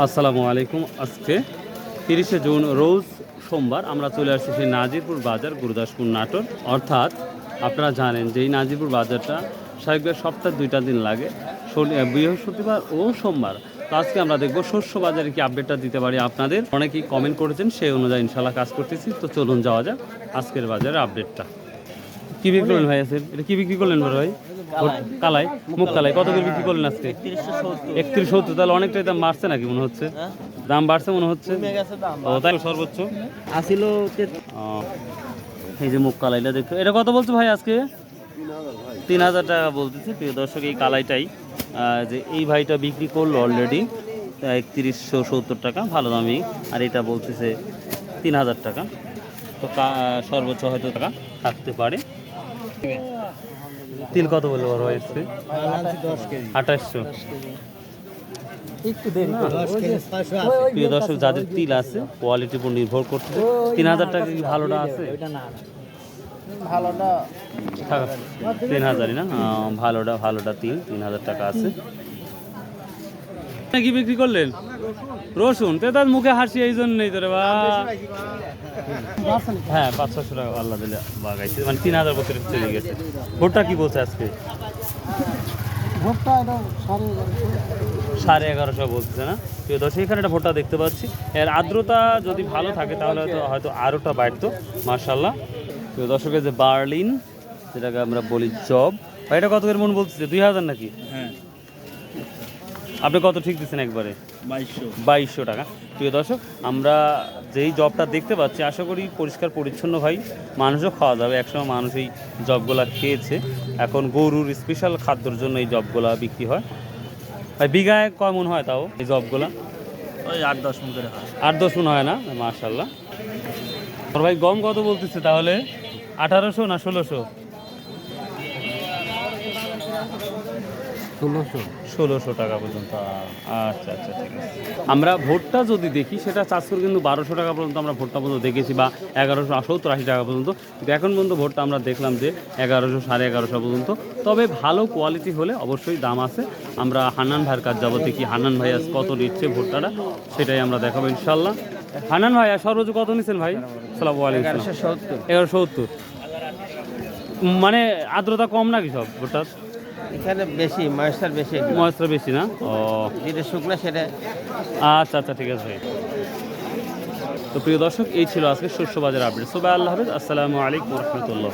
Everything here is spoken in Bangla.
আসসালামু আলাইকুম। আজকে 30শে জুন রোজ সোমবার আমরা চলে আসছি সেই নাজিরপুর বাজার, গুরুদাসপুর, নাটোর। অর্থাৎ আপনারা জানেন যে এই নাজিরপুর বাজারটা স্বাভাবিকভাবে সপ্তাহে 2টা দিন লাগে, বৃহস্পতিবার ও সোমবার। তো আজকে আমরা দেখব শস্য বাজারে কি আপডেটটা দিতে পারি আপনাদের। অনেকেই কমেন্ট করেছেন, সেই অনুযায়ী ইনশাল্লাহ কাজ করতেছি। তো চলুন যাওয়া যাক আজকের বাজারের আপডেটটা। কি বিক্রি করলেন ভাই আজকে? এটা কি বিক্রি করলেন বড় ভাই? কালাই, মুখ কালাই কত করে বিক্রি করলেন আজকে? 3170। তাহলে অনেকটাই দাম বাড়ছে নাকি মনে হচ্ছে? দাম বাড়ছে মনে হচ্ছে। ও তাই সর্বোচ্চ আসিল। এই যে মুখ কালাইটা দেখতে, এটা কত বলছো ভাই আজকে? 3000 টাকা বলতেছে। প্রিয় দর্শক, এই কালাইটাই যে এই ভাইটা বিক্রি করলো অলরেডি 3170 টাকা, ভালো দামি। আর এটা বলতেছে 3000 টাকা। তো সর্বোচ্চ হয়তো টাকা থাকতে পারে। তিল কত বললো বড় হয়েছে? 2800। প্রিয় দর্শক, যাদের তিল আছে কোয়ালিটির উপর নির্ভর করছে। 3000 টাকা কি ভালোটা আছে? 3000ই না? ভালোটা তিল 3000 টাকা আছে। কি বিক্রি করলেন? রসুন। তো তার মুখে হাসি এই জন্যই তোরে বা। হ্যাঁ, 500-600 টাকা আল্লাহ দিলে বাগাইছে, মানে 3000 বছরের চলে গেছে। ভোটটা কি বলছে আজকে? 1150 বলছে না? প্রিয় দর্শক, এখানে একটা ভোটটা দেখতে পাচ্ছি। এর আর্দ্রতা যদি ভালো থাকে তাহলে হয়তো আরোটা বাড়তো। মাশাআল্লাহ। প্রিয় দর্শকের যে বার্লিন, যেটাকে আমরা বলি জব, এটা কত করে মন বলতেছে? 2000 নাকি? হ্যাঁ। আপনি কত ঠিক দিচ্ছেন একবারে? 2200 টাকা। প্রিয় দর্শক, আমরা যেই জবটা দেখতে পাচ্ছি আশা করি পরিষ্কার পরিচ্ছন্ন ভাই, মানুষও খাওয়া যাবে। একসময় মানুষ এই জবগুলা খেয়েছে, এখন গরুর স্পেশাল খাদ্যর জন্য এই জবগুলা বিক্রি হয়। ভাই বিঘায় কয় মন হয় তাও এই জবগুলা? ওই 8-10 মন করে হয়। 8-10 মন হয় না? মাশাআল্লাহ। আর ভাই গম কত বলতেছে তাহলে? 1800 না 1600? 1600 টাকা পর্যন্ত। আচ্ছা আচ্ছা, ঠিক আছে। আমরা ভোটটা যদি দেখি সেটা চাষর কিন্তু 1200 টাকা পর্যন্ত আমরা ভোটটা পর্যন্ত দেখেছি, বা 1170-80 টাকা পর্যন্ত। কিন্তু এখন পর্যন্ত ভোটটা আমরা দেখলাম যে 1100, 1150 পর্যন্ত। তবে ভালো কোয়ালিটি হলে অবশ্যই দাম আছে। আমরা হান্নান ভাইয়ের কাজ যাবো দেখি হান্নান ভাই আজ কত নিচ্ছে ভোটটাটা, সেটাই আমরা দেখাবো ইনশাল্লাহ। হান্নান ভাই আর সর্বোচ্চ কত নিচ্ছেন ভাই? আসসালামু আলাইকুম। 1170। মানে আর্দ্রতা কম নাকি সব ভোটটা? এখানে বেশি ময়েশ্চার বেশি না? ও, যেটা শুকনা সেটা। আচ্ছা আচ্ছা, ঠিক আছে ভাই। তো প্রিয় দর্শক, এই ছিল আজকে শস্য বাজার আপডেট। সবাই আল্লাহ হাফেজ, আসসালামু আলাইকুম ওয়া রাহমাতুল্লাহ।